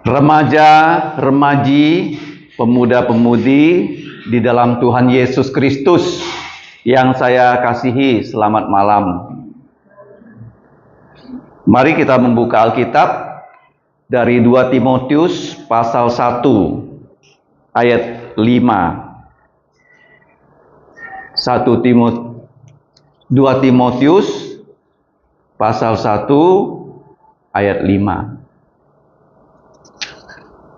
Remaja, remaji, pemuda-pemudi di dalam Tuhan Yesus Kristus yang saya kasihi, selamat malam. Mari kita membuka Alkitab dari 2 Timotius pasal 1 ayat 5. 2 Timotius pasal 1 ayat 5.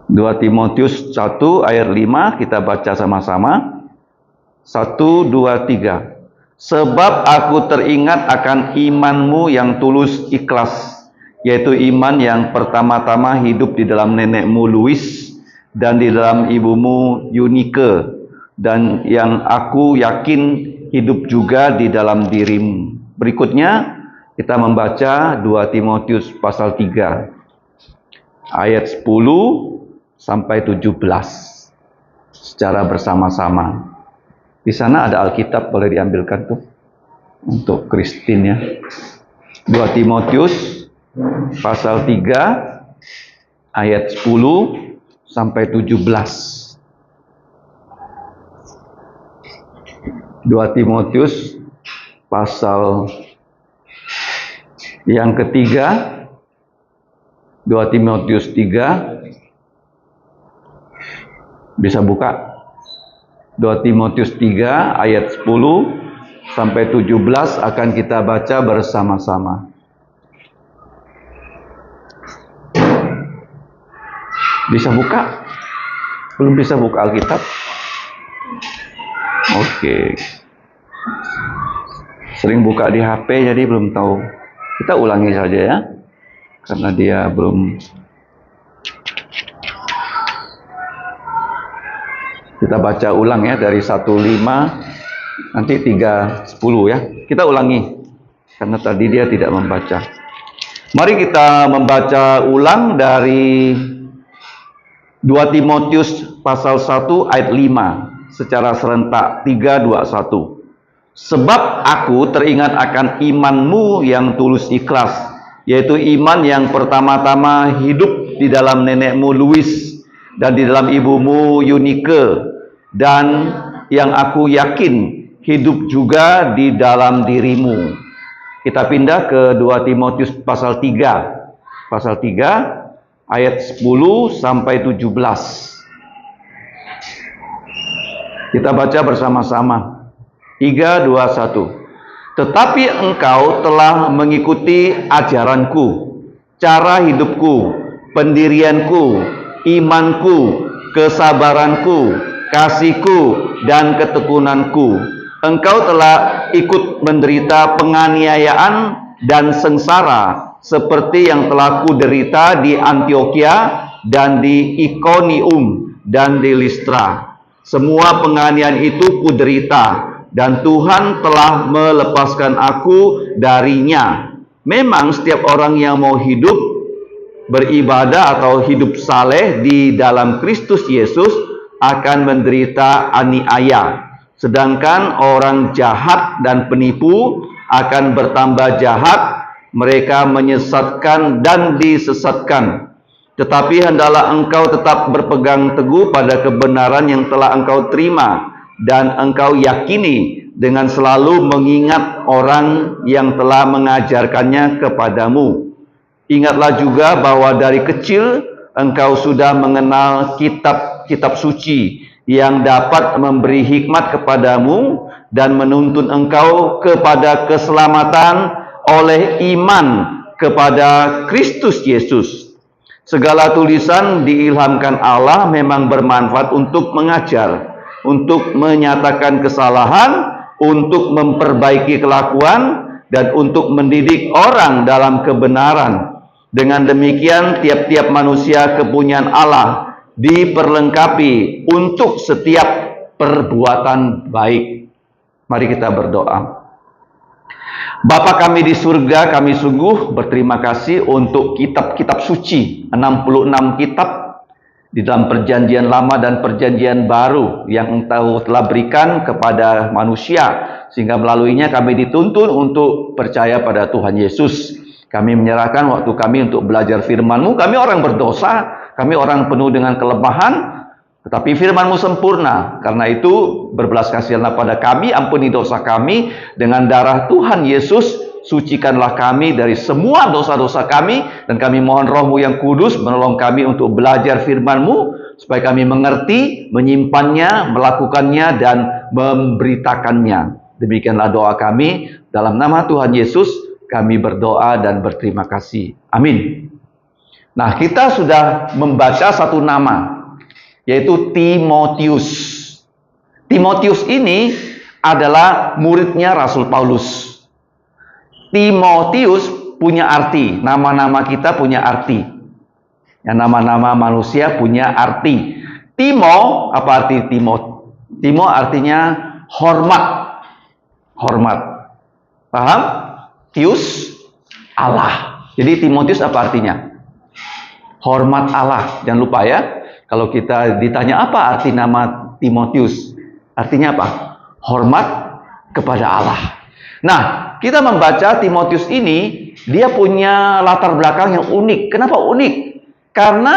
2 Timotius 1 ayat 5 kita baca sama-sama. 1, 2, 3. Sebab aku teringat akan imanmu yang tulus ikhlas, yaitu iman yang pertama-tama hidup di dalam nenekmu Lois dan di dalam ibumu Eunike, dan yang aku yakin hidup juga di dalam dirimu. Berikutnya kita membaca 2 Timotius pasal 3 ayat 10 sampai 17 secara bersama-sama. Di sana ada Alkitab, boleh diambilkan tuh untuk Kristin ya. 2 Timotius pasal 3 ayat 10 sampai 17. 2 Timotius pasal yang ketiga, 2 Timotius 3. Bisa buka 2 Timotius 3 ayat 10 sampai 17 akan kita baca bersama-sama. Bisa buka? Belum bisa buka Alkitab? Oke. Sering buka di HP jadi belum tahu. Kita ulangi saja ya. Karena dia belum. Kita baca ulang ya dari 1:5 nanti 3:10 ya. Kita ulangi karena tadi dia tidak membaca. Mari kita membaca ulang dari 2 Timotius pasal 1 ayat 5 secara serentak. 3, 2, 1. Sebab aku teringat akan imanmu yang tulus ikhlas, yaitu iman yang pertama-tama hidup di dalam nenekmu Lois dan di dalam ibumu Eunike, dan yang aku yakin hidup juga di dalam dirimu. Kita pindah ke 2 Timotius pasal 3. Pasal 3 ayat 10 sampai 17. Kita baca bersama-sama. 3, 2, 1. Tetapi engkau telah mengikuti ajaranku, cara hidupku, pendirianku, imanku, kesabaranku, kasihku, dan ketekunanku. Engkau telah ikut menderita penganiayaan dan sengsara seperti yang telah kuderita di Antiokhia dan di Ikonium dan di Listra. Semua penganiayaan itu kuderita, dan Tuhan telah melepaskan aku darinya. Memang setiap orang yang mau hidup beribadah atau hidup saleh di dalam Kristus Yesus akan menderita aniaya. Sedangkan orang jahat dan penipu akan bertambah jahat. Mereka menyesatkan dan disesatkan. Tetapi hendaklah engkau tetap berpegang teguh pada kebenaran yang telah engkau terima dan engkau yakini, dengan selalu mengingat orang yang telah mengajarkannya kepadamu. Ingatlah juga bahwa dari kecil engkau sudah mengenal kitab-kitab suci yang dapat memberi hikmat kepadamu dan menuntun engkau kepada keselamatan oleh iman kepada Kristus Yesus. Segala tulisan diilhamkan Allah memang bermanfaat untuk mengajar, untuk menyatakan kesalahan, untuk memperbaiki kelakuan, dan untuk mendidik orang dalam kebenaran. Dengan demikian tiap-tiap manusia kepunyaan Allah diperlengkapi untuk setiap perbuatan baik. Mari kita berdoa. Bapa kami di surga, kami sungguh berterima kasih untuk kitab-kitab suci, 66 kitab di dalam perjanjian lama dan perjanjian baru yang Engkau telah berikan kepada manusia, sehingga melaluinya kami dituntun untuk percaya pada Tuhan Yesus. Kami menyerahkan waktu kami untuk belajar firman-Mu. Kami orang berdosa, kami orang penuh dengan kelemahan, tetapi firman-Mu sempurna. Karena itu berbelas kasihanlah pada kami, ampuni dosa kami dengan darah Tuhan Yesus. Sucikanlah kami dari semua dosa-dosa kami, dan kami mohon Roh-Mu yang kudus menolong kami untuk belajar firman-Mu, supaya kami mengerti, menyimpannya, melakukannya, dan memberitakannya. Demikianlah doa kami, dalam nama Tuhan Yesus kami berdoa dan berterima kasih. Amin. Nah, kita sudah membaca satu nama, yaitu Timotius. Timotius ini adalah muridnya Rasul Paulus. Timotius punya arti, nama-nama kita punya arti. Ya, nama-nama manusia punya arti. Timo, apa arti Timo? Timo artinya hormat. Hormat. Paham? Tius, Allah. Jadi Timotius apa artinya? Hormat Allah. Jangan lupa ya, kalau kita ditanya apa arti nama Timotius, artinya apa? Hormat kepada Allah. Nah, kita membaca Timotius ini, dia punya latar belakang yang unik. Kenapa unik? Karena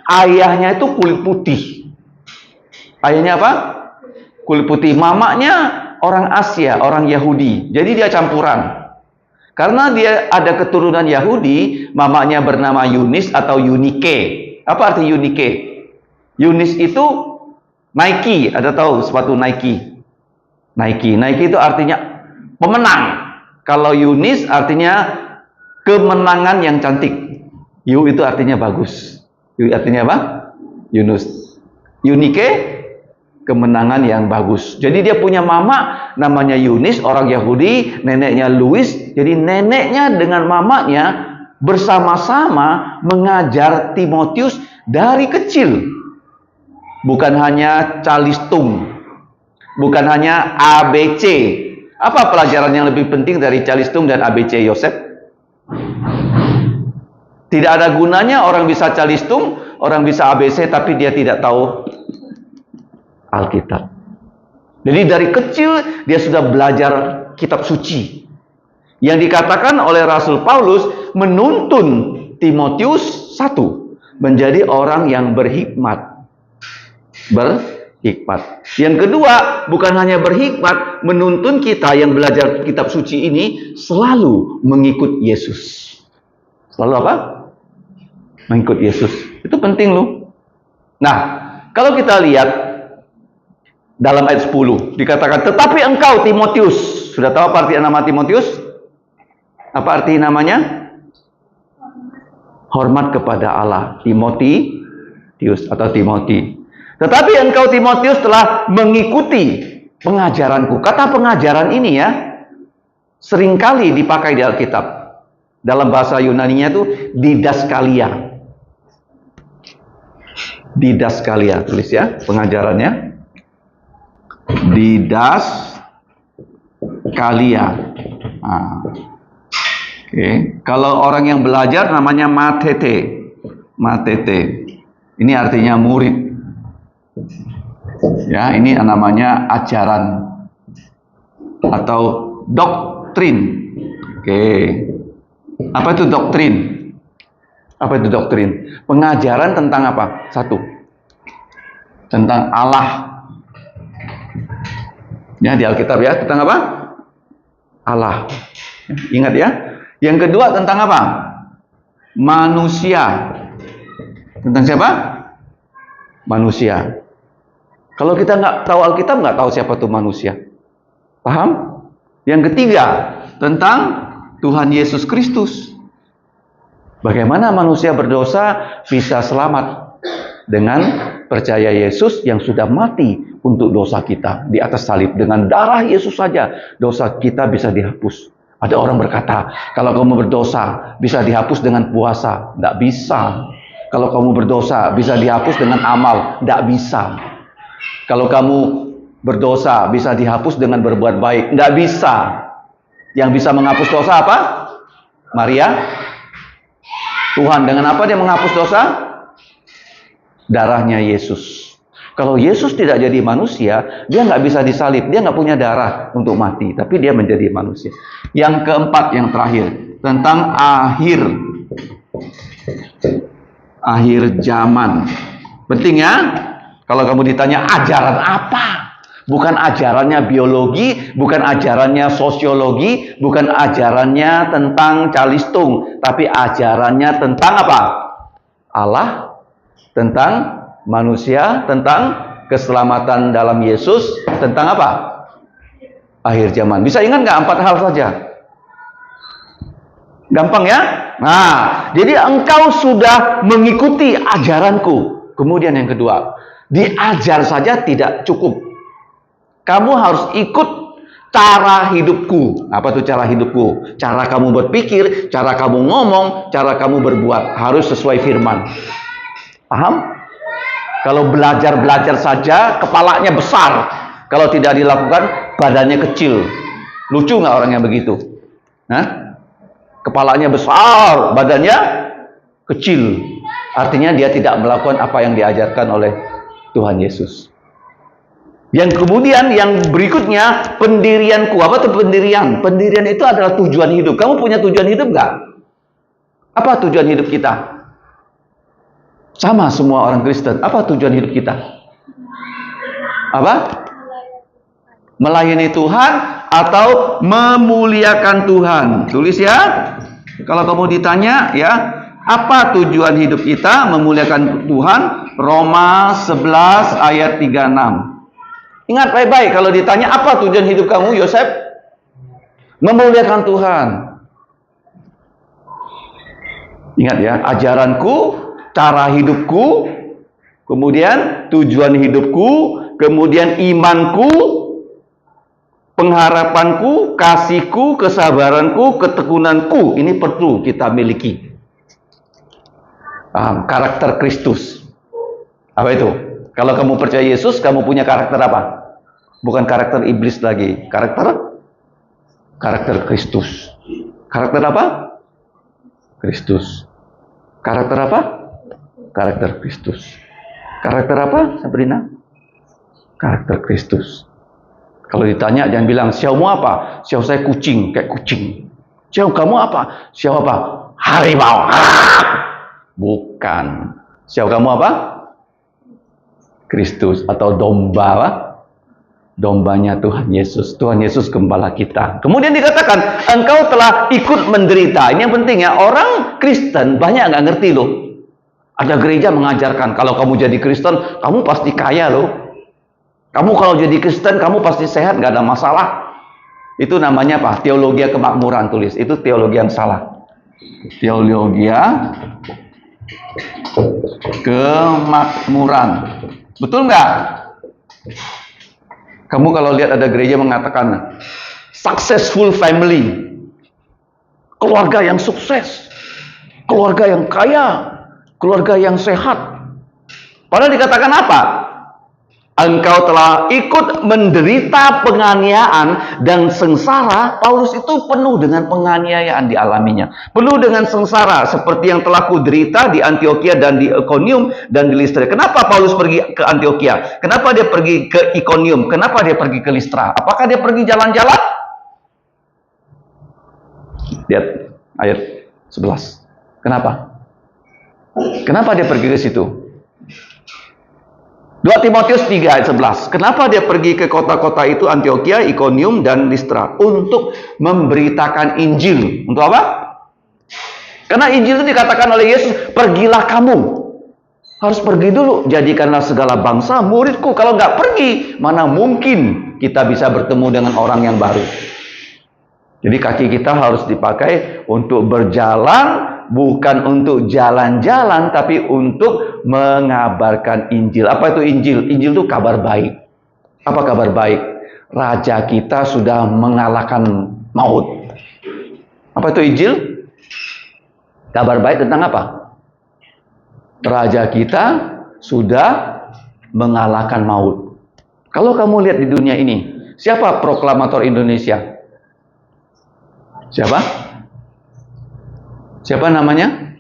ayahnya itu kulit putih. Ayahnya apa? Kulit putih. Mamanya orang Asia, orang Yahudi. Jadi dia campuran. Karena dia ada keturunan Yahudi, mamanya bernama Yunis atau Yunike. Apa arti Yunike? Yunis itu Nike. Ada tahu sepatu Nike? Nike itu artinya pemenang. Kalau Yunis artinya kemenangan yang cantik. Yu itu artinya bagus. Yu artinya apa? Yunus. Yunike, kemenangan yang bagus. Jadi dia punya mama namanya Yunis, orang Yahudi, neneknya Louis. Jadi neneknya dengan mamanya bersama-sama mengajar Timotius dari kecil. Bukan hanya calistung, bukan hanya ABC. Apa pelajaran yang lebih penting dari calistung dan ABC, Yosef? Tidak ada gunanya orang bisa calistung, orang bisa ABC, tapi dia tidak tahu Alkitab. Jadi dari kecil dia sudah belajar kitab suci. Yang dikatakan oleh Rasul Paulus menuntun Timotius, satu, menjadi orang yang berhikmat. Yang kedua, bukan hanya berhikmat, menuntun kita yang belajar kitab suci ini selalu mengikut Yesus. Selalu apa? Mengikut Yesus. Itu penting loh. Nah, kalau kita lihat dalam ayat 10 dikatakan, tetapi engkau Timotius. Sudah tahu apa arti nama Timotius? Apa arti namanya? Hormat kepada Allah. Timotius atau Timoti. Tetapi engkau Timotius telah mengikuti pengajaranku. Kata pengajaran ini ya, seringkali dipakai di Alkitab. Dalam bahasa Yunaninya itu didaskalia. Didaskalia, tulis ya pengajarannya. Didaskalia. Nah. Oke. Kalau orang yang belajar namanya matete. Matete. Ini artinya murid. Ya, ini namanya ajaran atau doktrin. Oke. Apa itu doktrin? Apa itu doktrin? Pengajaran tentang apa? Satu. Tentang Allah. Ya, di Alkitab ya, tentang apa? Allah. Ingat ya. Yang kedua tentang apa? Manusia. Tentang siapa? Manusia. Kalau kita nggak tahu Alkitab, nggak tahu siapa itu manusia. Paham? Yang ketiga, tentang Tuhan Yesus Kristus. Bagaimana manusia berdosa bisa selamat dengan percaya Yesus yang sudah mati untuk dosa kita di atas salib. Dengan darah Yesus saja, dosa kita bisa dihapus. Ada orang berkata, kalau kamu berdosa, bisa dihapus dengan puasa. Tidak bisa. Kalau kamu berdosa, bisa dihapus dengan amal. Tidak bisa. Kalau kamu berdosa, bisa dihapus dengan berbuat baik. Tidak bisa. Yang bisa menghapus dosa apa? Maria. Tuhan, dengan apa dia menghapus dosa? Darahnya Yesus. Kalau Yesus tidak jadi manusia, dia nggak bisa disalib. Dia nggak punya darah untuk mati. Tapi dia menjadi manusia. Yang keempat, yang terakhir. tentang akhir zaman. Penting ya. Kalau kamu ditanya ajaran apa? Bukan ajarannya biologi, bukan ajarannya sosiologi, bukan ajarannya tentang calistung, tapi ajarannya tentang apa? Allah, tentang manusia, tentang keselamatan dalam Yesus, tentang apa? Akhir zaman. Bisa ingat nggak 4 hal saja? Gampang ya? Nah, jadi engkau sudah mengikuti ajaranku. Kemudian yang kedua, diajar saja tidak cukup. Kamu harus ikut cara hidupku. Apa itu cara hidupku? Cara kamu berpikir, cara kamu ngomong, cara kamu berbuat. Harus sesuai firman. Paham? Kalau belajar saja, kepalanya besar. Kalau tidak dilakukan, badannya kecil. Lucu nggak orang yang begitu? Hah? Kepalanya besar, badannya kecil. Artinya dia tidak melakukan apa yang diajarkan oleh Tuhan Yesus. Yang kemudian yang berikutnya, pendirianku. Apa itu pendirian? Pendirian itu adalah tujuan hidup. Kamu punya tujuan hidup nggak? Apa tujuan hidup kita? Sama semua orang Kristen. Apa tujuan hidup kita? Apa? Melayani Tuhan atau memuliakan Tuhan. Tulis ya. Kalau kamu ditanya ya, apa tujuan hidup kita? Memuliakan Tuhan. Roma 11 ayat 36. Ingat baik-baik, kalau ditanya apa tujuan hidup kamu, Yosef? Memuliakan Tuhan. Ingat ya, ajaranku, cara hidupku, kemudian tujuan hidupku, kemudian imanku, pengharapanku, kasihku, kesabaranku, ketekunanku. Ini perlu kita miliki. Karakter Kristus. Apa itu? Kalau kamu percaya Yesus, kamu punya karakter apa? Bukan karakter iblis lagi. Karakter Kristus. Karakter apa? Kristus. Karakter apa? Karakter Kristus. Karakter apa, Sabrina? Karakter Kristus. Kalau ditanya, jangan bilang, siamu apa? Siau saya kucing, kayak kucing. Siau kamu apa? Siau apa? Harimau. Bukan. Siau kamu apa? Kristus atau domba, apa? Dombanya Tuhan Yesus. Tuhan Yesus gembala kita. Kemudian dikatakan, engkau telah ikut menderita. Ini yang penting ya. Orang Kristen banyak nggak ngerti loh. Ada gereja mengajarkan, kalau kamu jadi Kristen, kamu pasti kaya loh. Kamu kalau jadi Kristen, kamu pasti sehat, nggak ada masalah. Itu namanya apa? Teologi kemakmuran, tulis. Itu teologi yang salah. Teologi kemakmuran. Betul nggak? Kamu kalau lihat ada gereja mengatakan successful family, keluarga yang sukses, keluarga yang kaya, keluarga yang sehat. Padahal dikatakan apa? Engkau telah ikut menderita penganiayaan dan sengsara. Paulus itu penuh dengan penganiayaan dialaminya, penuh dengan sengsara seperti yang telah kuderita di Antioquia dan di Iconium dan di Listra. Kenapa Paulus pergi ke Antioquia? Kenapa dia pergi ke Iconium? Kenapa dia pergi ke Listra? Apakah dia pergi jalan-jalan? Lihat ayat 11. Kenapa? Kenapa dia pergi ke situ? 2 Timotius 3 ayat 11. Kenapa dia pergi ke kota-kota itu, Antioquia, Iconium, dan Listra? Untuk memberitakan Injil. Untuk apa? Karena Injil itu dikatakan oleh Yesus, pergilah kamu. Harus pergi dulu. Jadikanlah segala bangsa muridku. Kalau nggak pergi, mana mungkin kita bisa bertemu dengan orang yang baru. Jadi kaki kita harus dipakai untuk berjalan, bukan untuk jalan-jalan, tapi untuk mengabarkan Injil. Apa itu Injil? Injil itu kabar baik. Apa kabar baik? Raja kita sudah mengalahkan maut. Apa itu Injil? Kabar baik tentang apa? Raja kita sudah mengalahkan maut. Kalau kamu lihat di dunia ini, siapa proklamator Indonesia? Siapa? Siapa namanya?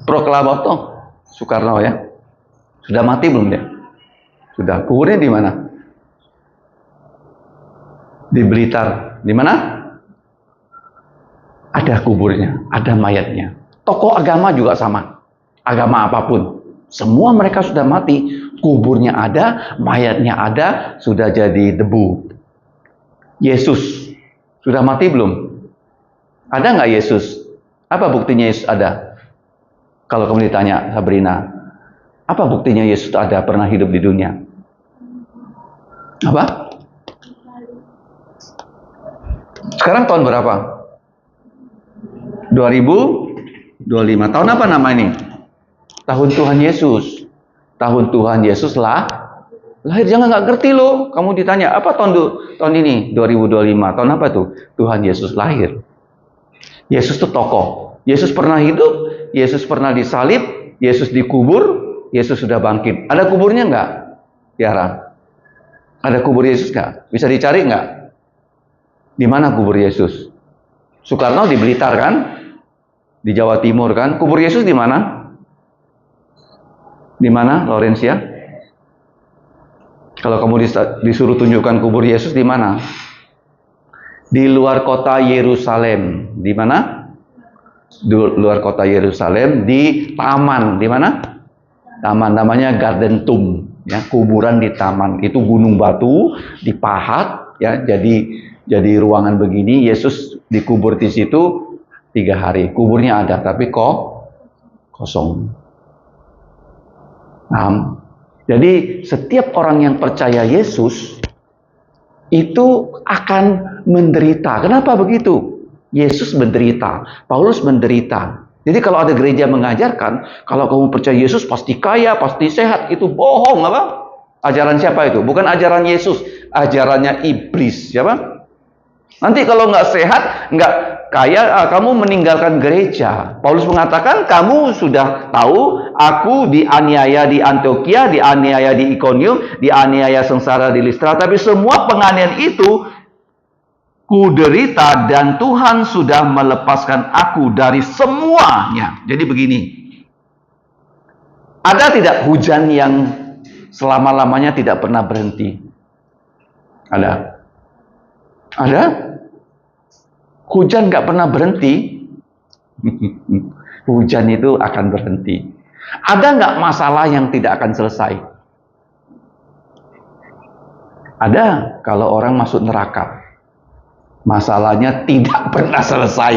Proklamator Soekarno ya. Sudah mati belum dia? Sudah. Kuburnya di mana? Di Blitar. Di mana? ada kuburnya, ada mayatnya. Tokoh agama juga sama. Agama apapun. Semua mereka sudah mati. Kuburnya ada, mayatnya ada, sudah jadi debu. Yesus, sudah mati belum? Ada nggak Yesus? Apa buktinya Yesus ada? Kalau kamu ditanya, Sabrina, apa buktinya Yesus ada pernah hidup di dunia? Apa? Sekarang tahun berapa? 2025. Tahun apa nama ini? Tahun Tuhan Yesus. Tahun Tuhan Yesus lah lahir. Jangan nggak ngerti loh. Kamu ditanya, apa tahun ini? 2025. Tahun apa tuh? Tuhan Yesus lahir. Yesus itu tokoh. Yesus pernah hidup, Yesus pernah disalib, Yesus dikubur, Yesus sudah bangkit. Ada kuburnya nggak? Tiara. Ada kubur Yesus nggak? Bisa dicari nggak? Di mana kubur Yesus? Soekarno di Blitar kan? Di Jawa Timur kan? Kubur Yesus di mana? Di mana, Laurencia? Kalau kamu disuruh tunjukkan kubur Yesus di mana? Di luar kota Yerusalem. Di mana? Di luar kota Yerusalem, di taman. Di mana? Taman namanya Garden Tomb. Ya, kuburan di taman. Itu gunung batu dipahat, ya, jadi ruangan begini. Yesus dikubur di situ 3 hari. Kuburnya ada, tapi kosong. Nah, jadi setiap orang yang percaya Yesus itu akan menderita. Kenapa begitu? Yesus menderita, Paulus menderita. Jadi kalau ada gereja mengajarkan, kalau kamu percaya Yesus pasti kaya, pasti sehat, itu bohong, apa? Ajaran siapa itu? Bukan ajaran Yesus, ajarannya iblis, siapa? Nanti kalau nggak sehat, nggak kaya, kamu meninggalkan gereja. Paulus mengatakan, kamu sudah tahu, aku dianiaya di Antioquia, dianiaya di Iconium, dianiaya sengsara di Listra, tapi semua penganiayaan itu ku derita dan Tuhan sudah melepaskan aku dari semuanya. Jadi begini, ada tidak hujan yang selama-lamanya tidak pernah berhenti? Ada? Ada? Hujan nggak pernah berhenti. Hujan itu akan berhenti. Ada nggak masalah yang tidak akan selesai? Ada. Kalau orang masuk neraka, masalahnya tidak pernah selesai.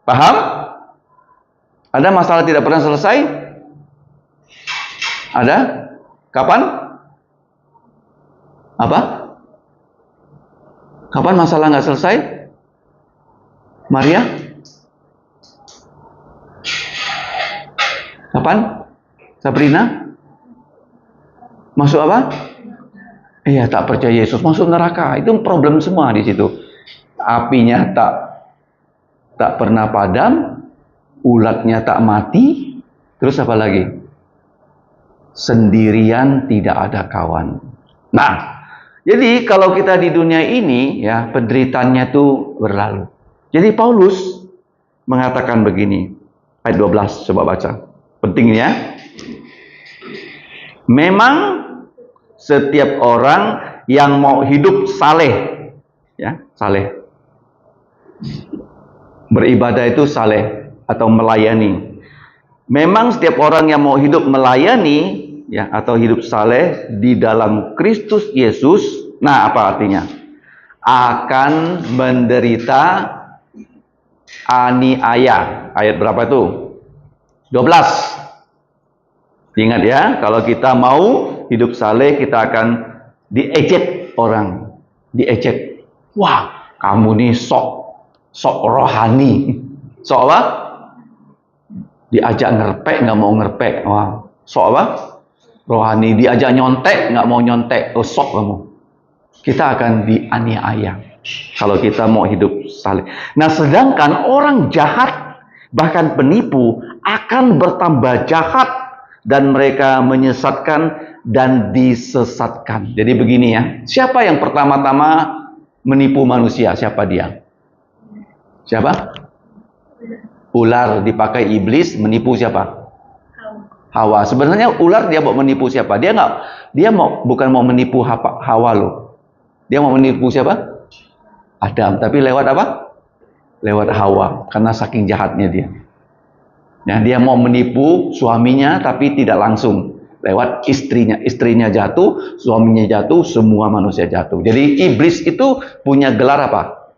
Paham? Ada masalah tidak pernah selesai? Ada? Kapan? Apa? Kapan masalah nggak selesai? Maria? Kapan? Sabrina? Masuk apa? Iya, tak percaya Yesus, masuk neraka. Itu problem semua di situ. Apinya tak pernah padam, ulatnya tak mati, terus apa lagi? Sendirian, tidak ada kawan. Nah, jadi kalau kita di dunia ini, ya, penderitaannya itu berlalu. Jadi Paulus mengatakan begini, ayat 12, coba baca. Pentingnya, memang setiap orang yang mau hidup saleh, ya, saleh. Beribadah itu saleh atau melayani. Memang setiap orang yang mau hidup melayani, ya, atau hidup saleh di dalam Kristus Yesus, nah apa artinya? Akan menderita aniaya. Ayat berapa itu? 12. Ingat ya, kalau kita mau hidup saleh, kita akan diejek orang. Diejek. Wah, kamu nih sok rohani. Sok apa? Diajak ngerpek, nggak mau ngerpek. Wah, sok apa? Rohani. Diajak nyontek, nggak mau nyontek. Oh, sok kamu. Kita akan dianiaya kalau kita mau hidup saleh. Nah, sedangkan orang jahat, bahkan penipu, akan bertambah jahat dan mereka menyesatkan dan disesatkan. Jadi begini ya, siapa yang pertama-tama menipu manusia? Siapa dia? Siapa? Ular dipakai iblis menipu siapa? Hawa. Sebenarnya ular dia mau menipu siapa? Dia bukan mau menipu Hawa loh. Dia mau menipu siapa? Adam. Tapi lewat apa? lewat Hawa, karena saking jahatnya dia. Ya, dia mau menipu suaminya tapi tidak langsung, lewat istrinya. Istrinya jatuh, suaminya jatuh, semua manusia jatuh. Jadi iblis itu punya gelar apa?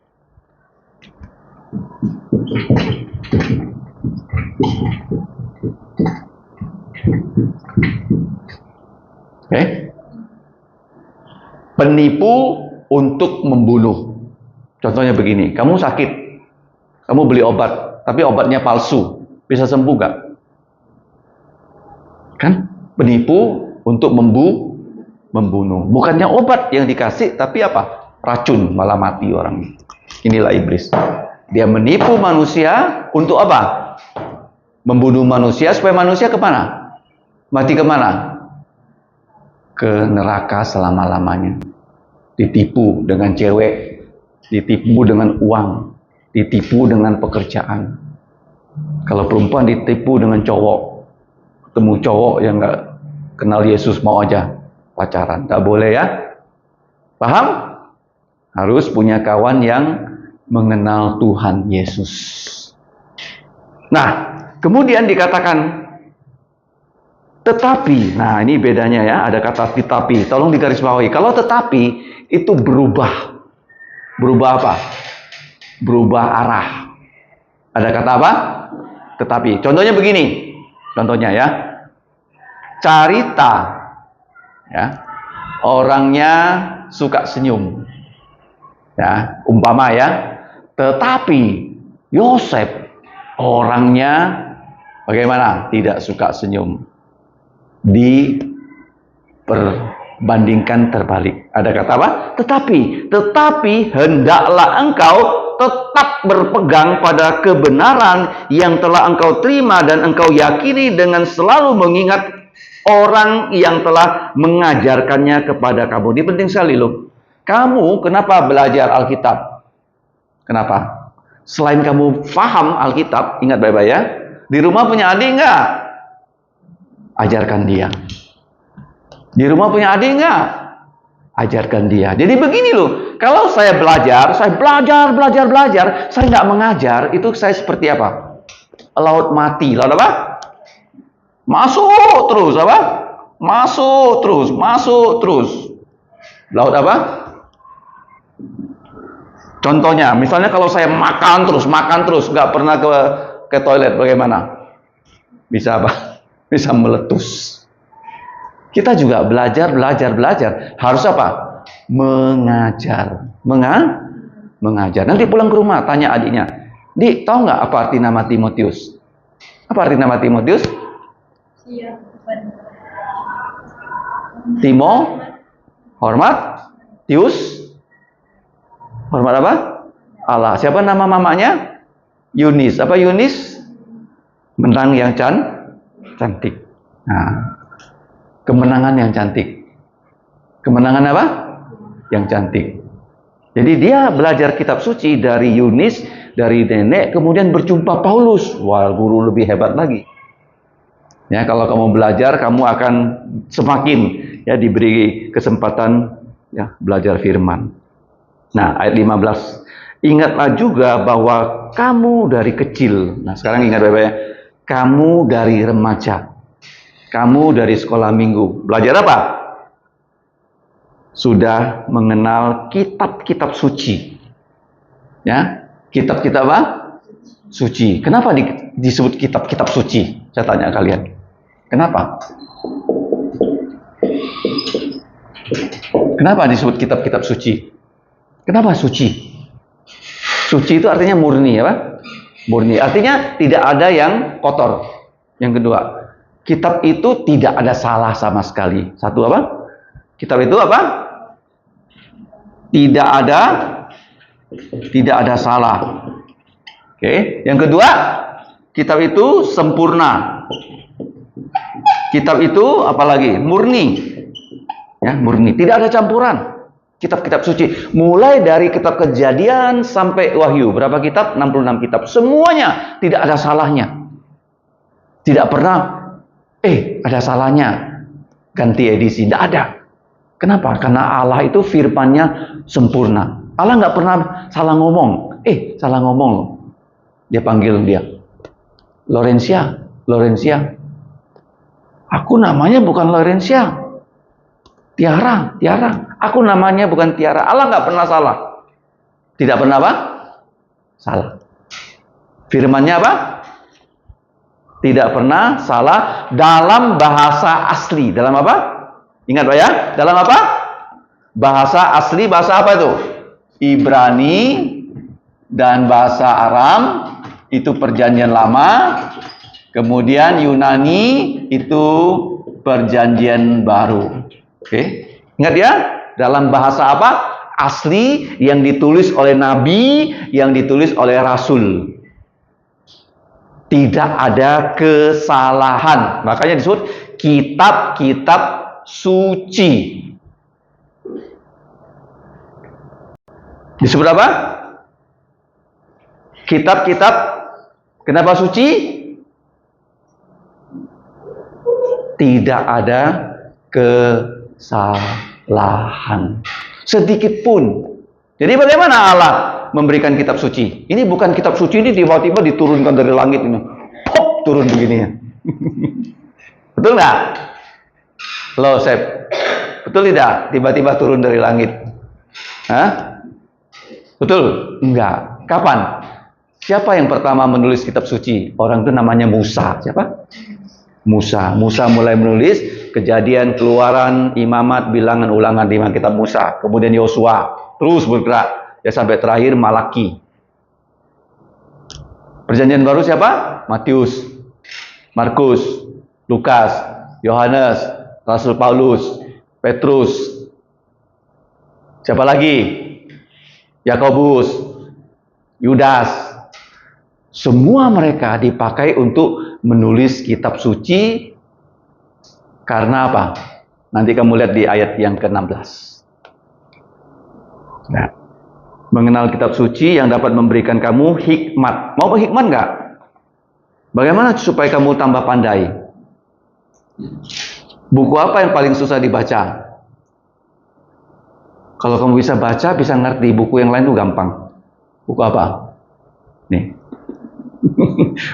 Oke. Penipu untuk membunuh. Contohnya begini, kamu sakit, kamu beli obat, tapi obatnya palsu, bisa sembuh gak? Kan? Penipu untuk membunuh. Bukannya obat yang dikasih, tapi apa? Racun, malah mati orang. Inilah iblis. Dia menipu manusia untuk apa? Membunuh manusia, supaya manusia kemana? Mati kemana? Ke neraka selama-lamanya. Ditipu dengan cewek, ditipu dengan uang, ditipu dengan pekerjaan. Kalau perempuan ditipu dengan cowok, ketemu cowok yang nggak kenal Yesus, mau aja pacaran, nggak boleh ya. Paham? Harus punya kawan yang mengenal Tuhan Yesus. Nah, kemudian dikatakan tetapi, nah ini bedanya ya, ada kata tetapi, tolong digarisbawahi. Kalau tetapi itu berubah. Berubah apa? Berubah arah. Ada kata apa? Tetapi. Contohnya begini. Contohnya ya. Carita. Ya. Orangnya suka senyum. Ya, umpama ya. Tetapi Yosef orangnya bagaimana? Tidak suka senyum. Diperbandingkan terbalik. Ada kata apa? Tetapi hendaklah engkau tetap berpegang pada kebenaran yang telah engkau terima dan engkau yakini, dengan selalu mengingat orang yang telah mengajarkannya kepada kamu. Ini penting sekali loh. Kamu kenapa belajar Alkitab? Kenapa? Selain kamu paham Alkitab, ingat baik-baik ya. Di rumah punya adik enggak? Ajarkan dia. Di rumah punya adik enggak? Ajarkan dia. Jadi begini loh, kalau saya belajar, saya belajar, saya nggak mengajar, itu saya seperti apa? Laut mati. Laut apa? Masuk terus apa? Masuk terus. Laut apa? Contohnya, misalnya kalau saya makan terus, nggak pernah ke toilet, bagaimana? Bisa apa? Bisa meletus. Kita juga belajar. Harus apa? Mengajar. Mengajar. Nanti pulang ke rumah, tanya adiknya. Dik, tahu nggak apa arti nama Timotius? Apa arti nama Timotius? Timo, hormat. Tius, hormat apa? Allah. Siapa nama mamanya? Yunis. Apa Yunis? Menang yang cantik. Nah, kemenangan yang cantik. Kemenangan apa? Yang cantik. Jadi dia belajar kitab suci dari Yunis, dari nenek, kemudian berjumpa Paulus. Wah, guru lebih hebat lagi. Ya, kalau kamu belajar, kamu akan semakin ya diberi kesempatan ya belajar firman. Nah, ayat 15. Ingatlah juga bahwa kamu dari kecil. Nah, sekarang ingat baik-baik. Kamu dari remaja, kamu dari sekolah minggu, belajar apa? Sudah mengenal kitab-kitab suci. Ya, kitab-kitab apa? Suci. Kenapa disebut kitab-kitab suci? Saya tanya kalian. Kenapa? Kenapa disebut kitab-kitab suci? Kenapa suci? Suci itu artinya murni, apa? Murni. Artinya tidak ada yang kotor. Yang kedua, kitab itu tidak ada salah sama sekali. Satu apa? Kitab itu apa? Tidak ada salah. Oke. Yang kedua, kitab itu sempurna. Kitab itu apalagi? Murni. Ya, murni. Tidak ada campuran. Kitab-kitab suci. Mulai dari kitab Kejadian sampai Wahyu. Berapa kitab? 66 kitab. Semuanya tidak ada salahnya. Tidak pernah, ada salahnya. Ganti edisi. Tidak ada. Kenapa? Karena Allah itu firman-Nya sempurna. Allah nggak pernah salah ngomong. Salah ngomong. Dia panggil dia, Lorencia, Lorencia. Aku namanya bukan Lorencia. Tiara, Tiara. Aku namanya bukan Tiara. Allah nggak pernah salah. Tidak pernah apa? Salah. Firman-Nya apa? Tidak pernah salah dalam bahasa asli. Dalam apa? Ingat Pak ya? Dalam apa? Bahasa asli, bahasa apa itu? Ibrani dan bahasa Aram itu perjanjian lama. Kemudian Yunani itu perjanjian baru. Oke. Ingat ya? Dalam bahasa apa? Asli yang ditulis oleh nabi, yang ditulis oleh rasul. Tidak ada kesalahan. Makanya disebut kitab-kitab suci. Disebut apa? Kitab-kitab. Kenapa suci? Tidak ada kesalahan sedikit pun. Jadi bagaimana Allah memberikan kitab suci? Ini bukan kitab suci ini tiba-tiba diturunkan dari langit ini. Pop, turun begini ya. Betul nggak? Loh, Sep. Betul tidak? Tiba-tiba turun dari langit. Hah? Betul? Enggak. Kapan? Siapa yang pertama menulis kitab suci? Orang itu namanya Musa. Siapa? Musa. Musa mulai menulis Kejadian, Keluaran, Imamat, Bilangan, Ulangan, 5 kitab Musa. Kemudian Yosua. Terus bergerak. Ya sampai terakhir Malaki. Perjanjian baru siapa? Matius, Markus, Lukas, Yohanes, Rasul Paulus, Petrus. Siapa lagi? Yakobus, Yudas. Semua mereka dipakai untuk menulis kitab suci. Karena apa? Nanti kamu lihat di ayat yang ke-16. Nah, mengenal kitab suci yang dapat memberikan kamu hikmat. Mau hikmat nggak? Bagaimana supaya kamu tambah pandai? Buku apa yang paling susah dibaca? Kalau kamu bisa baca, bisa ngerti. Buku yang lain itu gampang. Buku apa? Nih.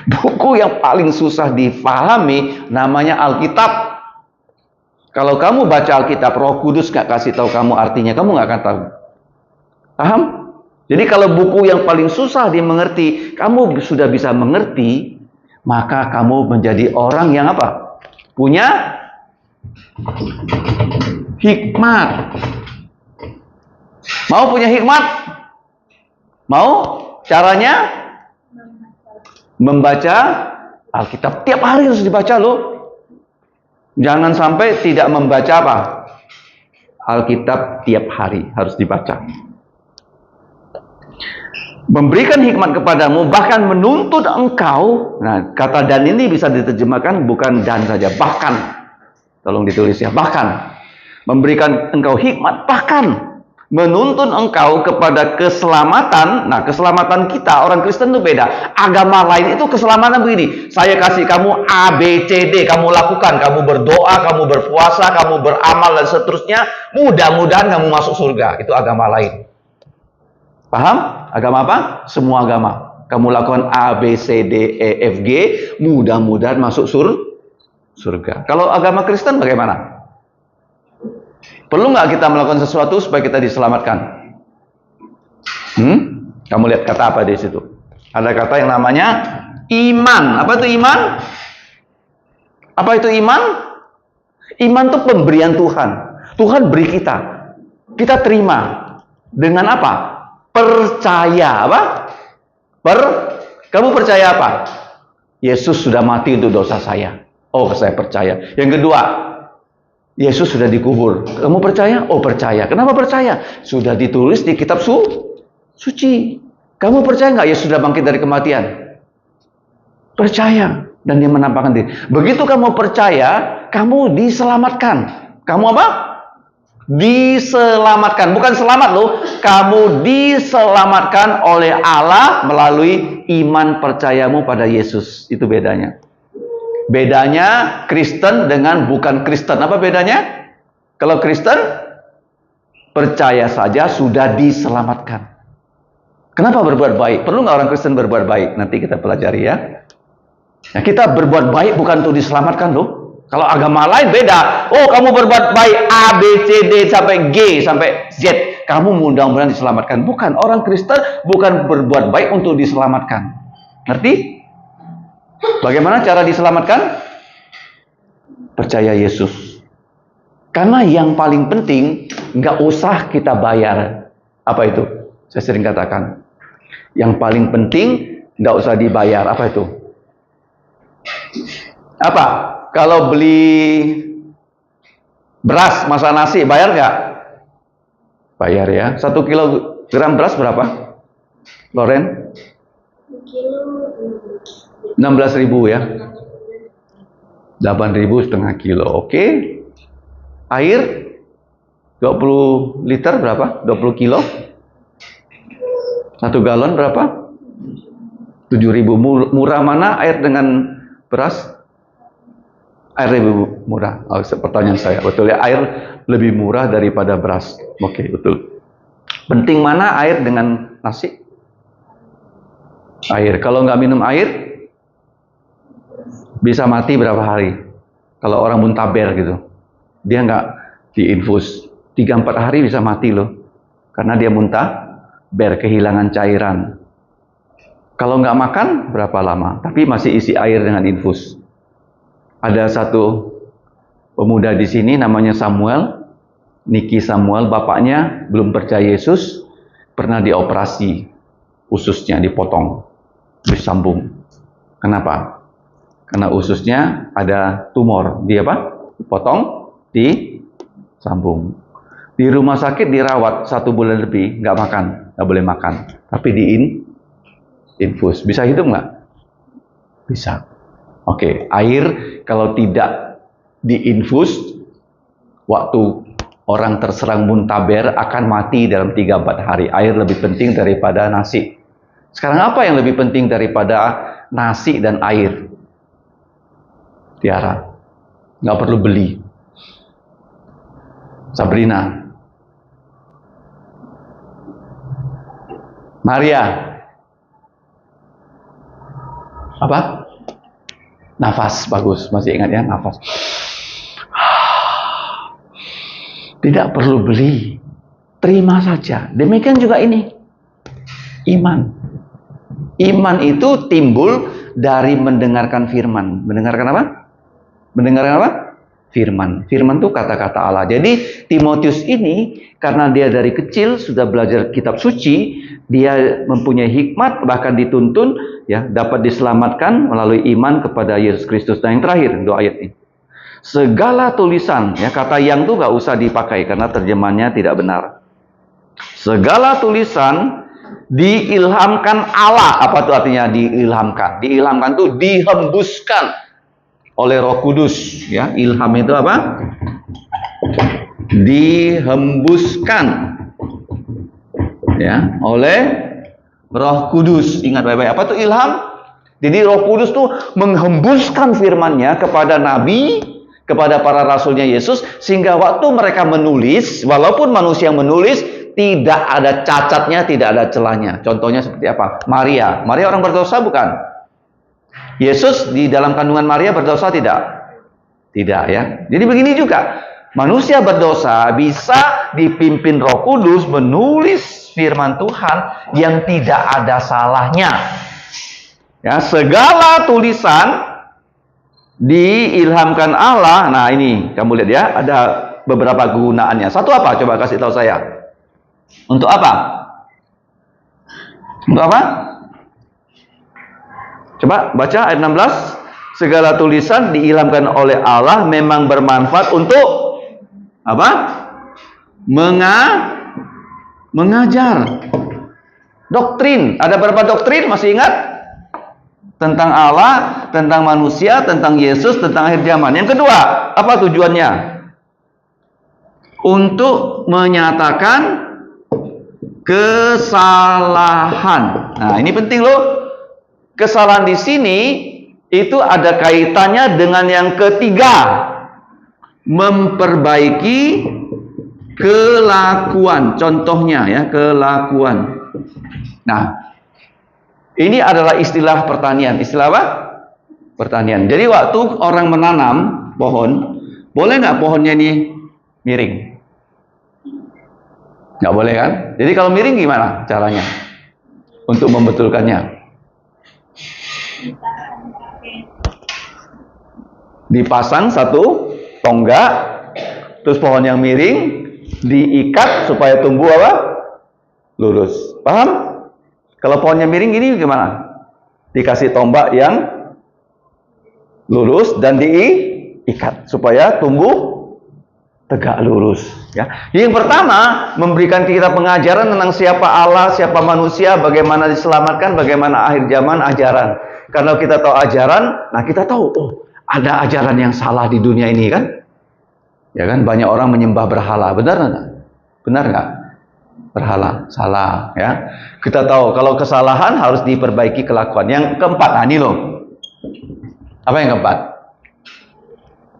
Buku yang paling susah difahami namanya Alkitab. Kalau kamu baca Alkitab, Roh Kudus nggak kasih tahu kamu artinya, kamu nggak akan tahu. Paham? Jadi kalau buku yang paling susah dimengerti, kamu sudah bisa mengerti, maka kamu menjadi orang yang apa? Punya hikmat. Mau punya hikmat? Mau? Caranya? Membaca Alkitab. Tiap hari harus dibaca loh. Jangan sampai tidak membaca apa? Alkitab tiap hari harus dibaca. Memberikan hikmat kepadamu, bahkan menuntut engkau. Nah, kata dan ini bisa diterjemahkan bukan dan saja, bahkan. Tolong ditulis ya, bahkan. Memberikan engkau hikmat, bahkan menuntun engkau kepada keselamatan. Nah, keselamatan kita orang Kristen itu beda. Agama lain itu keselamatan begini. Saya kasih kamu A, B, C, D. Kamu lakukan. Kamu berdoa, kamu berpuasa, kamu beramal, dan seterusnya. Mudah-mudahan kamu masuk surga. Itu agama lain. Paham? Agama apa? Semua agama. Kamu lakukan A, B, C, D, E, F, G. Mudah-mudahan masuk surga. Kalau agama Kristen bagaimana? Perlu nggak kita melakukan sesuatu supaya kita diselamatkan? Kamu lihat kata apa di situ? Ada kata yang namanya iman. Apa itu iman? Apa itu iman? Iman itu pemberian Tuhan. Tuhan beri kita. Kita terima. Dengan apa? Percaya. Apa? Kamu percaya apa? Yesus sudah mati untuk dosa saya. Oh, saya percaya. Yang kedua, Yesus sudah dikubur. Kamu percaya? Oh, percaya. Kenapa percaya? Sudah ditulis di kitab suci. Kamu percaya nggak Yesus sudah bangkit dari kematian? Percaya. Dan dia menampakkan diri. Begitu kamu percaya, kamu diselamatkan. Kamu apa? Diselamatkan. Bukan selamat loh. Kamu diselamatkan oleh Allah melalui iman percayamu pada Yesus. Itu bedanya. Bedanya Kristen dengan bukan Kristen. Apa bedanya? Kalau Kristen, percaya saja sudah diselamatkan. Kenapa berbuat baik? Perlu nggak orang Kristen berbuat baik? Nanti kita pelajari ya. Nah, kita berbuat baik bukan untuk diselamatkan loh. Kalau agama lain beda. Oh, kamu berbuat baik A, B, C, D sampai G sampai Z. Kamu mudah-mudahan diselamatkan. Bukan, orang Kristen bukan berbuat baik untuk diselamatkan. Ngerti? Bagaimana cara diselamatkan? Percaya Yesus. Karena yang paling penting nggak usah kita bayar. Apa itu? Saya sering katakan. Yang paling penting nggak usah dibayar. Apa itu? Apa? Kalau beli beras, masak nasi, bayar nggak? Bayar ya. 1 kilogram beras berapa? Loren? 16.000 ya. 8.000 setengah kilo. Oke. Air 20 liter berapa? 20 kilo. 1 galon berapa? 7.000. Murah mana air dengan beras? Air lebih murah. Oh, pertanyaan saya. Betul ya, air lebih murah daripada beras. Oke, betul. Penting mana air dengan nasi? Air. Kalau nggak minum air, bisa mati berapa hari? Kalau orang muntaber gitu, dia nggak diinfus, 3-4 hari bisa mati loh. Karena dia muntaber, kehilangan cairan. Kalau nggak makan, berapa lama? Tapi masih isi air dengan infus. Ada satu pemuda di sini namanya Samuel, Niki Samuel, bapaknya belum percaya Yesus, pernah dioperasi, ususnya dipotong, disambung. Kenapa? Karena ususnya ada tumor, dia apa? Dipotong, disambung. Di rumah sakit dirawat 1 bulan lebih, nggak makan, nggak boleh makan, tapi infus. Bisa hidup nggak? Bisa. Oke, air kalau tidak diinfus, waktu orang terserang muntaber akan mati dalam 3-4 hari. Air lebih penting daripada nasi. Sekarang apa yang lebih penting daripada nasi dan air? Tiara, nggak perlu beli. Sabrina, Maria, apa? Nafas, bagus, masih ingat ya, nafas. Tidak perlu beli, terima saja. Demikian juga ini, iman. Iman itu timbul dari mendengarkan firman. Mendengarkan apa? Mendengarkan apa? Firman. Firman itu kata-kata Allah. Jadi Timotius ini, karena dia dari kecil sudah belajar kitab suci, dia mempunyai hikmat, bahkan dituntun, ya, dapat diselamatkan melalui iman kepada Yesus Kristus. Dan yang terakhir, dua ayat ini. Segala tulisan, ya, kata yang itu nggak usah dipakai karena terjemahannya tidak benar. Segala tulisan diilhamkan Allah. Apa itu artinya diilhamkan? Diilhamkan itu dihembuskan oleh Roh Kudus, ya. Ilham itu apa? Dihembuskan, ya, oleh Roh Kudus. Ingat baik-baik, apa itu ilham? Jadi Roh Kudus tuh menghembuskan firman-Nya kepada nabi, kepada para rasulnya Yesus, sehingga waktu mereka menulis, walaupun manusia yang menulis, tidak ada cacatnya, tidak ada celahnya. Contohnya seperti apa? Maria orang berdosa bukan? Yesus di dalam kandungan Maria berdosa tidak? Tidak, ya. Jadi begini juga, manusia berdosa bisa dipimpin Roh Kudus menulis firman Tuhan yang tidak ada salahnya. Ya, segala tulisan diilhamkan Allah. Nah, ini kamu lihat ya, ada beberapa kegunaannya. Satu apa? Coba kasih tahu saya. Untuk apa? Untuk apa? Coba baca ayat 16. Segala tulisan diilhamkan oleh Allah memang bermanfaat untuk apa? Mengajar. Doktrin. Ada berapa doktrin? Masih ingat? Tentang Allah, tentang manusia, tentang Yesus, tentang akhir zaman. Yang kedua, apa tujuannya? Untuk menyatakan kesalahan. Nah, ini penting loh. Kesalahan di sini itu ada kaitannya dengan yang ketiga, memperbaiki Kelakuan, contohnya ya, kelakuan. Nah, ini adalah istilah pertanian. Istilah apa? Pertanian. Jadi waktu orang menanam pohon, boleh nggak pohonnya ini miring? Nggak boleh kan? Jadi kalau miring gimana caranya untuk membetulkannya? Dipasang satu tonggak, terus pohon yang miring diikat supaya tumbuh apa? Lurus. Paham? Kalau pohonnya miring gini gimana? Dikasih tombak yang lurus dan diikat supaya tumbuh tegak lurus. Ya. Yang pertama, memberikan kita pengajaran tentang siapa Allah, siapa manusia, bagaimana diselamatkan, bagaimana akhir zaman ajaran. Kalau kita tahu ajaran, nah kita tahu, oh, ada ajaran yang salah di dunia ini kan? Ya kan, banyak orang menyembah berhala, benar nggak? Benar nggak? Berhala, salah ya. Kita tahu kalau kesalahan harus diperbaiki kelakuan. Yang keempat, nah ini loh. Apa yang keempat?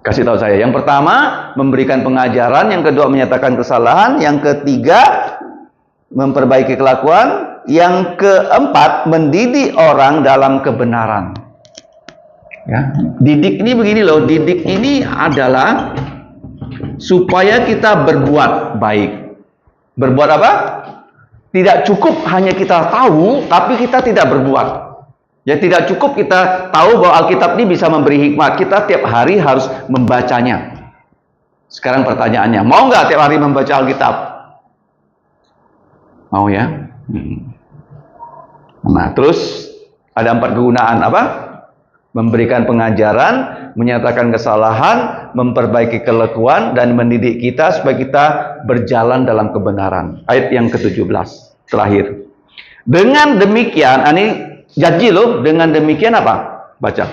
Kasih tahu saya. Yang pertama, memberikan pengajaran. Yang kedua, menyatakan kesalahan. Yang ketiga, memperbaiki kelakuan. Yang keempat, mendidik orang dalam kebenaran. Ya. Didik ini begini loh. Didik ini adalah supaya kita berbuat baik. Berbuat apa? Tidak cukup hanya kita tahu, tapi kita tidak berbuat. Ya, tidak cukup kita tahu bahwa Alkitab ini bisa memberi hikmat. Kita tiap hari harus membacanya. Sekarang pertanyaannya, mau nggak tiap hari membaca Alkitab? Mau ya? Nah, terus ada 4 kegunaan apa? Memberikan pengajaran, menyatakan kesalahan, memperbaiki kelakuan, dan mendidik kita supaya kita berjalan dalam kebenaran. Ayat yang ke-17 terakhir. Dengan demikian, ini janji loh, dengan demikian apa? Baca.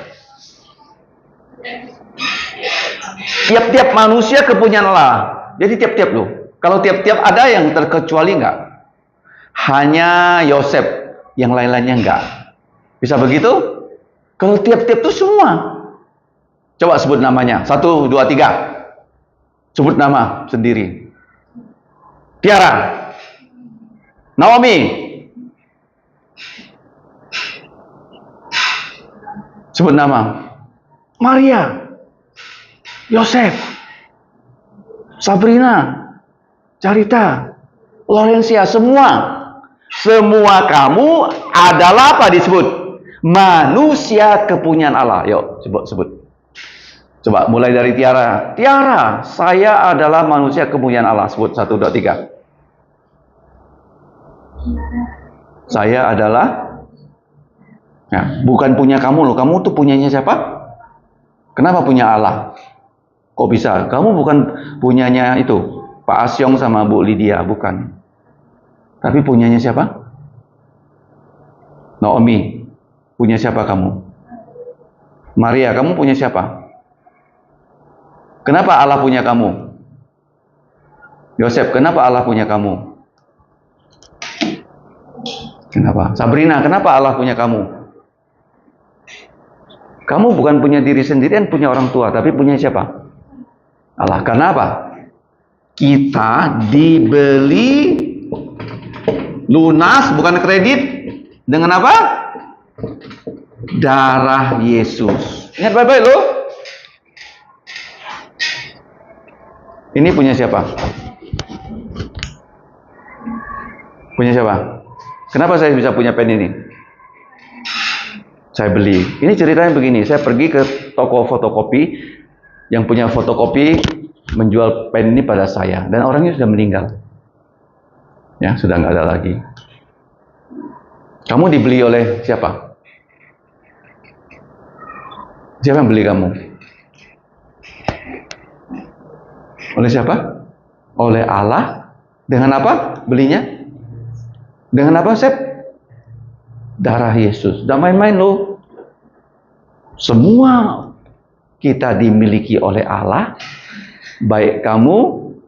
Tiap-tiap manusia kepunyaan Allah. Jadi tiap-tiap loh. Kalau tiap-tiap ada yang terkecuali enggak? Hanya Yosef, yang lain-lainnya enggak. Bisa begitu? Kalau tiap-tiap itu semua. Coba sebut namanya. 1, 2, 3. Sebut nama sendiri. Tiara. Naomi. Sebut nama. Maria. Yosef. Sabrina. Carita. Lorencia. Semua. Semua kamu adalah apa disebut? Manusia kepunyaan Allah. Yuk, sebut. Coba mulai dari Tiara. Tiara, saya adalah manusia kepunyaan Allah. Sebut 1, 2, 3. Saya adalah, ya, bukan punya kamu loh. Kamu tuh punyanya siapa? Kenapa punya Allah? Kok bisa? Kamu bukan punyanya itu Pak Asyong sama Bu Lydia, bukan. Tapi punyanya siapa? Naomi. Punya siapa kamu? Maria, kamu punya siapa? Kenapa Allah punya kamu? Yosef, kenapa Allah punya kamu? Kenapa? Sabrina, kenapa Allah punya kamu? Kamu bukan punya diri sendirian, punya orang tua, tapi punya siapa? Allah. Karena apa? Kita dibeli lunas, bukan kredit, dengan apa? Darah Yesus. Ingat baik-baik loh. Ini punya siapa? Punya siapa? Kenapa saya bisa punya pen ini? Saya beli. Ini ceritanya begini. Saya pergi ke toko fotokopi. Yang punya fotokopi menjual pen ini pada saya. Dan orangnya sudah meninggal. Ya, sudah nggak ada lagi. Kamu dibeli oleh siapa? Siapa yang beli kamu? Oleh siapa? Oleh Allah. Dengan apa belinya? Dengan apa, Sep? Darah Yesus. Udah main-main loh. Semua kita dimiliki oleh Allah. Baik kamu,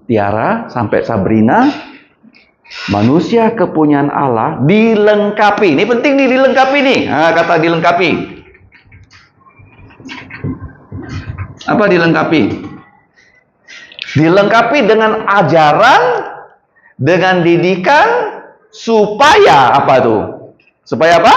Tiara, sampai Sabrina, manusia kepunyaan Allah, dilengkapi. Ini penting nih, dilengkapi nih. Nah, kata dilengkapi. Apa dilengkapi? Dilengkapi dengan ajaran, dengan didikan, supaya apa tuh? Supaya apa?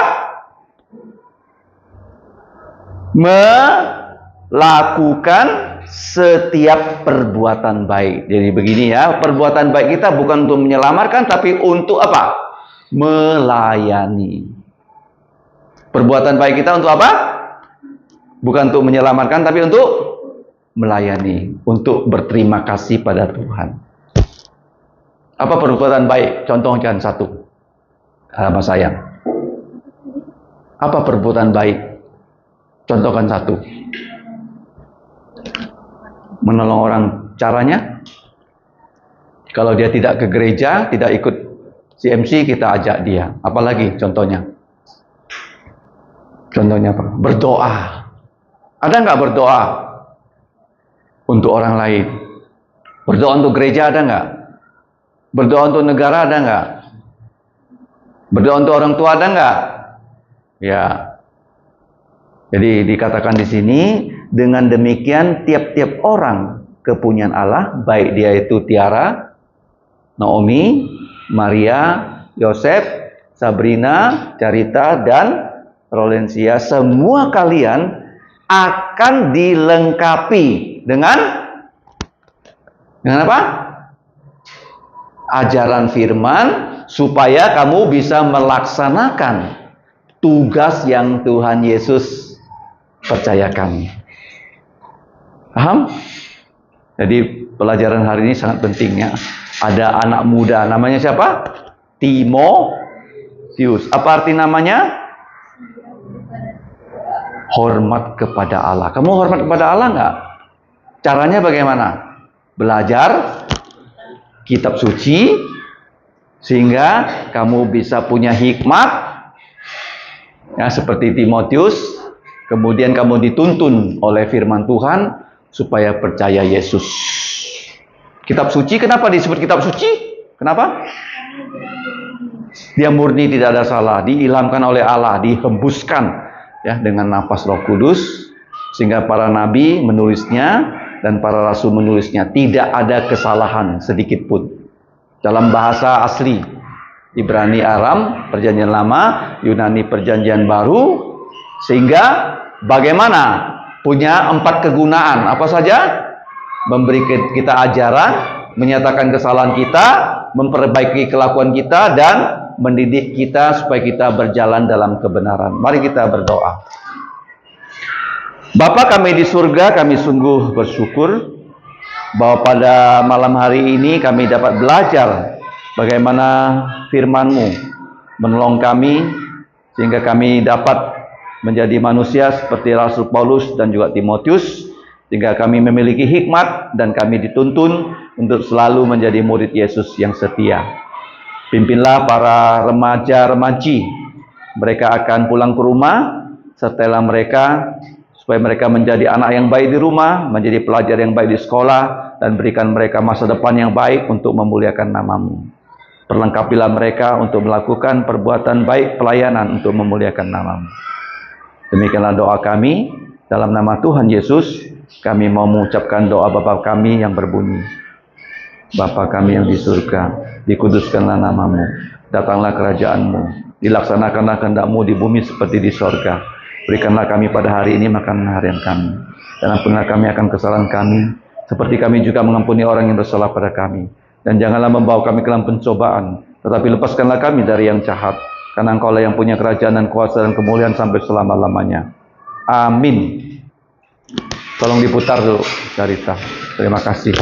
Melakukan setiap perbuatan baik. Jadi begini ya, perbuatan baik kita bukan untuk menyelamatkan, tapi untuk apa? Melayani. Perbuatan baik kita untuk apa? Bukan untuk menyelamatkan, tapi untuk melayani, untuk berterima kasih pada Tuhan. Apa perbuatan baik? Contohkan satu, Mas sayang. Apa perbuatan baik? Contohkan satu. Menolong orang. Caranya? Kalau dia tidak ke gereja, tidak ikut CMC, kita ajak dia. Apalagi contohnya? Contohnya apa? Berdoa. Ada nggak berdoa untuk orang lain? Berdoa untuk gereja ada nggak? Berdoa untuk negara ada nggak? Berdoa untuk orang tua ada nggak? Ya. Jadi dikatakan di sini, dengan demikian tiap-tiap orang kepunyaan Allah, baik dia itu Tiara, Naomi, Maria, Yosef, Sabrina, Carita, dan Rolensia, semua kalian akan dilengkapi dengan apa? Ajaran firman, supaya kamu bisa melaksanakan tugas yang Tuhan Yesus percayakan. Paham? Jadi pelajaran hari ini sangat pentingnya. Ada anak muda, namanya siapa? Timotius. Apa arti namanya? Hormat kepada Allah. Kamu hormat kepada Allah nggak? Caranya bagaimana? Belajar kitab suci, sehingga kamu bisa punya hikmat, ya, seperti Timotius. Kemudian kamu dituntun oleh firman Tuhan supaya percaya Yesus. Kitab suci, kenapa disebut kitab suci? Kenapa? Dia murni, tidak ada salah, diilhamkan oleh Allah, dihembuskan ya dengan nafas Roh Kudus, sehingga para nabi menulisnya dan para rasul menulisnya, tidak ada kesalahan sedikit pun. Dalam bahasa asli Ibrani, Aram, Perjanjian Lama, Yunani, Perjanjian Baru, sehingga bagaimana? Punya 4 kegunaan. Apa saja? Memberi kita ajaran, menyatakan kesalahan kita, memperbaiki kelakuan kita, dan mendidik kita supaya kita berjalan dalam kebenaran. Mari kita berdoa. Bapa kami di surga, kami sungguh bersyukur bahwa pada malam hari ini kami dapat belajar bagaimana firman-Mu menolong kami, sehingga kami dapat menjadi manusia seperti Rasul Paulus dan juga Timotius, sehingga kami memiliki hikmat dan kami dituntun untuk selalu menjadi murid Yesus yang setia. Pimpinlah para remaja-remaji, mereka akan pulang ke rumah, sertailah mereka supaya mereka menjadi anak yang baik di rumah, menjadi pelajar yang baik di sekolah, dan berikan mereka masa depan yang baik untuk memuliakan nama-Mu. Perlengkapilah mereka untuk melakukan perbuatan baik, pelayanan untuk memuliakan nama-Mu. Demikianlah doa kami, dalam nama Tuhan Yesus, kami mau mengucapkan doa Bapa kami yang berbunyi, Bapa kami yang di surga, dikuduskanlah nama-Mu, datanglah kerajaan-Mu, dilaksanakanlah kehendak-Mu di bumi seperti di sorga. Berikanlah kami pada hari ini makanan harian kami, dan ampunilah kami akan kesalahan kami, seperti kami juga mengampuni orang yang bersalah pada kami. Dan janganlah membawa kami ke dalam pencobaan, tetapi lepaskanlah kami dari yang jahat, karena Engkau lah yang punya kerajaan dan kuasa dan kemuliaan sampai selama-lamanya. Amin. Tolong diputar dulu, Carita. Terima kasih.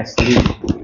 Asli.